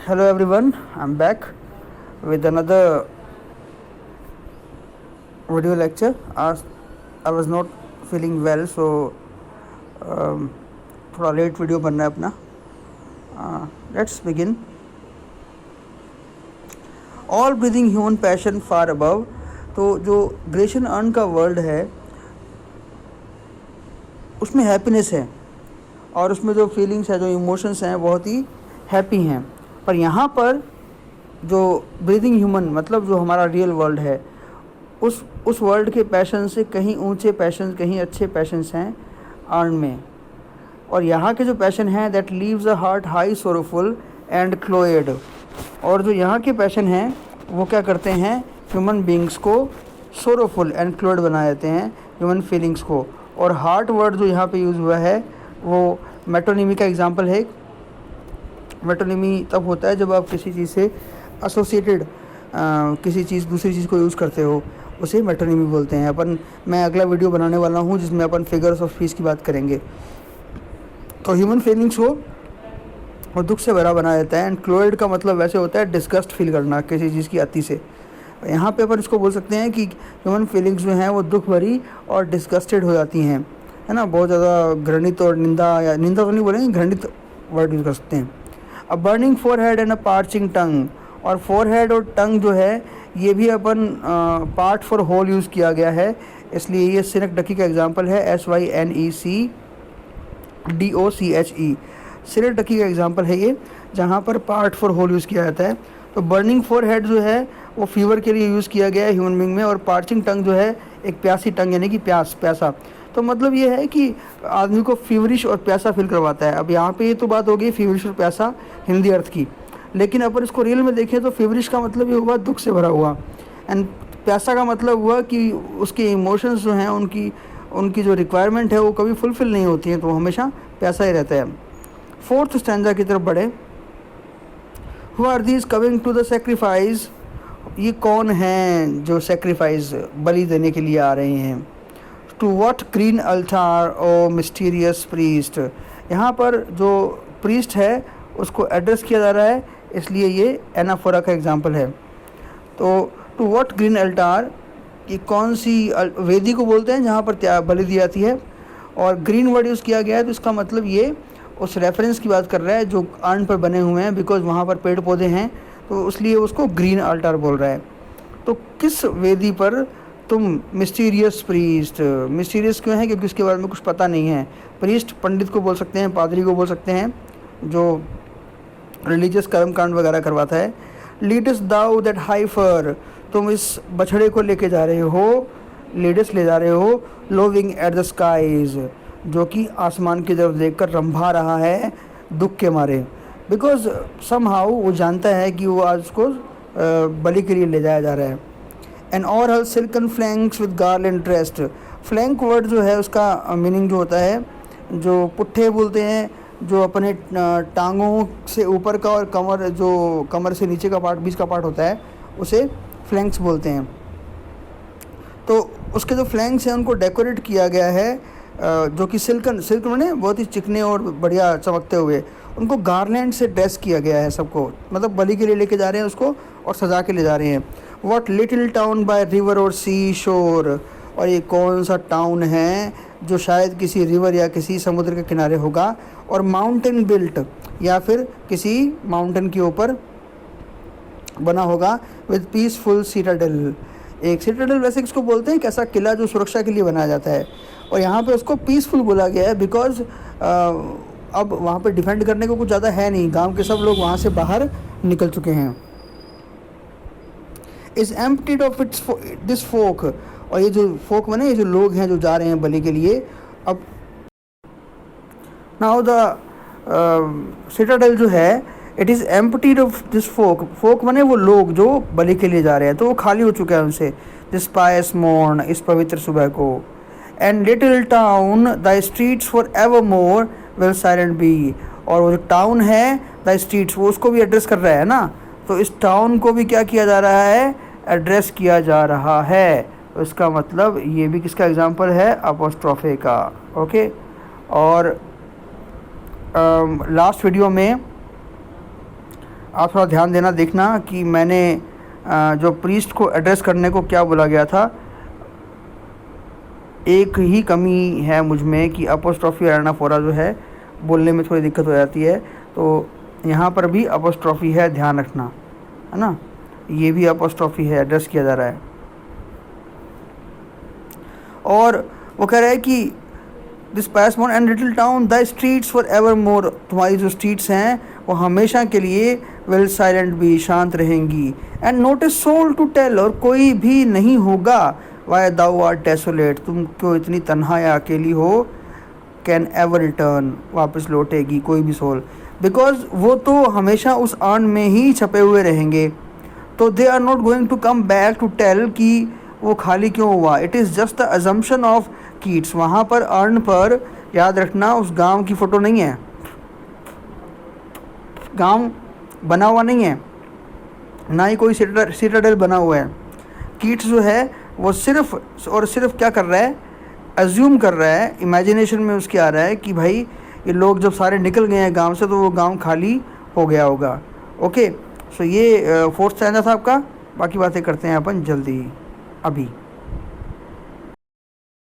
Hello everyone, I'm back with another video lecture. As I was not feeling well, so थोड़ा late video बन रहा है अपना. Let's begin. All breathing human passion far above. तो जो Grecian earn का world है उसमें हैप्पीनेस है और उसमें जो फीलिंग्स है, जो इमोशंस हैं, बहुत ही हैप्पी हैं. पर यहाँ पर जो ब्रीदिंग ह्यूमन मतलब जो हमारा रियल वर्ल्ड है उस वर्ल्ड के पैशन से कहीं ऊंचे पैशन, कहीं अच्छे पैशंस हैं अर्न में. और यहाँ के जो पैशन हैं that leaves a heart high sorrowful and cloyed. और जो यहाँ के पैशन हैं वो क्या करते हैं, ह्यूमन बींग्स को सोरोफुल एंड क्लोएड बना देते हैं, ह्यूमन फीलिंग्स को. और हार्ट वर्ड जो यहाँ पे यूज़ हुआ है वो मेटोनिमी का एग्जांपल है. मेटोनिमी तब होता है जब आप किसी चीज़ से एसोसिएटेड किसी चीज़ दूसरी चीज़ को यूज़ करते हो, उसे मेटोनिमी बोलते हैं. मैं अगला वीडियो बनाने वाला हूँ जिसमें अपन फिगर्स ऑफ स्पीच की बात करेंगे. तो ह्यूमन फीलिंग्स को वो दुख से भरा बना देता है. एंड क्लोएड का मतलब वैसे होता है डिस्गस्ट फील करना किसी चीज़ की अति से. यहाँ पे अपन इसको बोल सकते हैं कि ह्यूमन फीलिंग्स जो हैं वो दुख भरी और डिस्गस्टेड हो जाती हैं, है ना. बहुत ज़्यादा घृणित और निंदा तो नहीं बोलेंगे, घृणित वर्ड यूज़ कर सकते हैं. A burning forehead and a parching tongue. और फोरहेड और टंग जो है ये भी अपन पार्ट फॉर होल यूज़ किया गया है, इसलिए ये सिनेक्डकी का एग्जांपल है. SYNECDOCHE सिनेक्डकी का एग्जांपल है ये, जहाँ पर पार्ट फॉर होल यूज़ किया जाता है. तो बर्निंग फोरहेड जो है वो फीवर के लिए यूज़ किया गया है ह्यूमन बींग में. और पार्चिंग टंग जो है एक प्यासी टंग यानी कि प्यासा. तो मतलब ये है कि आदमी को फीवरिश और प्यासा फील करवाता है. अब यहाँ पे ये तो बात हो गई फीवरिश और प्यासा हिंदी अर्थ की, लेकिन अपन इसको रियल में देखें तो फीवरिश का मतलब ये हुआ दुख से भरा हुआ, एंड प्यासा का मतलब हुआ कि उसके इमोशंस जो हैं उनकी जो रिक्वायरमेंट है वो कभी फुलफिल नहीं होती हैं, तो वो हमेशा प्यासा ही रहता है. फोर्थ स्टैंजा की तरफ बढ़े. Who are these coming to the sacrifice. ये कौन हैं जो सेक्रीफाइस बलि देने के लिए आ रहे हैं. To what green altar O mysterious priest. यहाँ पर जो प्रीस्ट है उसको एड्रेस किया जा रहा है, इसलिए ये एनाफोरा का एग्जांपल है. तो टू व्हाट ग्रीन अल्टार, ये कौन सी वेदी को बोलते हैं जहाँ पर बलि दी जाती है. और ग्रीन वर्ड यूज़ किया गया है तो इसका मतलब ये उस रेफरेंस की बात कर रहा है जो अर्न पर बने हुए हैं, बिकॉज वहाँ पर पेड़ पौधे हैं तो इसलिए उसको ग्रीन अल्टार बोल रहा है. तो किस वेदी पर तुम मिस्टीरियस प्रीस्ट. मिस्टीरियस क्यों है, क्योंकि उसके बारे में कुछ पता नहीं है. प्रीस्ट पंडित को बोल सकते हैं, पादरी को बोल सकते हैं जो रिलीजियस कर्मकांड वगैरह करवाता है. Leads thou that heifer. तुम इस बछड़े को लेके जा रहे हो, लीडस ले जा रहे हो, लोविंग एट द स्काईज, जो कि आसमान की तरफ देखकर रंभा रहा है दुख के मारे. बिकॉज समहाउ वो जानता है कि वो आज उसको बलि के लिए ले जाया जा रहा है. एंड और हर silken flanks with garlands dressed. Flank word जो है उसका मीनिंग जो होता है, जो पुट्ठे बोलते हैं, जो अपने टांगों से ऊपर का और कमर से नीचे का पार्ट, बीच का पार्ट होता है, उसे फ्लैंक्स बोलते हैं. तो उसके जो फ्लैंक्स हैं उनको डेकोरेट किया गया है, जो कि सिल्क माने बहुत ही चिकने और बढ़िया चमकते हुए, उनको गार्लैंड से ड्रेस किया गया है सबको. मतलब बलि के लिए लेके जा रहे हैं उसको और सजा के ले जा रहे हैं. What little town by river और सी शोर. और ये कौन सा टाउन है जो शायद किसी रिवर या किसी समुद्र के किनारे होगा, और माउंटेन बिल्ट या फिर किसी माउंटेन के ऊपर बना होगा, विद पीसफुल सिटाडेल. एक सिटाडेल वैसे किसको बोलते हैं, कैसा किला जो सुरक्षा के लिए बनाया जाता है, और यहाँ पे उसको पीसफुल बोला गया है बिकॉज अब वहाँ पे डिफेंड करने को कुछ ज़्यादा है नहीं, गांव के सब लोग वहाँ से बाहर निकल चुके हैं. Is emptied of its this folk. और ये जो फोक बने, ये जो लोग हैं जो जा रहे हैं बलि के लिए. अब नाउ द सिटाडेल जो है it is emptied of this folk. Folk बने वो लोग जो बलि के लिए जा रहे हैं, तो वो खाली हो चुका है उनसे. दिस पायस मॉर्न, इस पवित्र सुबह को. And little town the streets for evermore will silent be. और वो जो टाउन है द स्ट्रीट्स, वो उसको भी एड्रेस कर रहा है ना, तो इस टाउन को भी क्या किया जा रहा है, एड्रेस किया जा रहा है. तो इसका मतलब ये भी किसका एग्जांपल है, अपोस्ट्रोफे का. ओके. और लास्ट वीडियो में आप थोड़ा ध्यान देना, देखना कि मैंने जो प्रीस्ट को एड्रेस करने को क्या बोला गया था। एक ही कमी है मुझ में कि अपोस्ट्रॉफी एनाफोरा जो है बोलने में थोड़ी दिक्कत हो जाती है, तो यहाँ पर भी अपोस्ट्रॉफी है, ध्यान रखना, है ना। ये भी अपोस्ट्रॉफी है, एड्रेस किया जा रहा है। और वो कह रहा है कि this pious morn and little town the streets for evermore, तुम्हारी जो स्ट्रीट्स हैं वो हमेशा के लिए विल साइलेंट भी, शांत रहेंगी। And not a soul to tell, और कोई भी नहीं होगा वाई दाउ आर डेसोलेट, तुम क्यों इतनी तन्हा या अकेली हो, कैन एवर रिटर्न, वापस लौटेगी कोई भी सोल, बिकॉज वो तो हमेशा उस अर्न में ही छपे हुए रहेंगे, तो they are not going to come back to tell कि वो खाली क्यों हुआ। It is just the assumption of Keats. वहाँ पर अर्न पर याद रखना उस गांव की फ़ोटो नहीं है, गांव बना हुआ नहीं है, ना ही कोई सिटाडेल बना हुआ है। कीट्स जो है वो सिर्फ और सिर्फ क्या कर रहा है, अज्यूम कर रहा है, इमेजिनेशन में उसके आ रहा है कि भाई ये लोग जब सारे निकल गए हैं गांव से तो वो गांव खाली हो गया होगा। ओके, सो ये फोर्थ स्टैंडर्ड था आपका। बाकी बातें करते हैं अपन जल्दी ही अभी।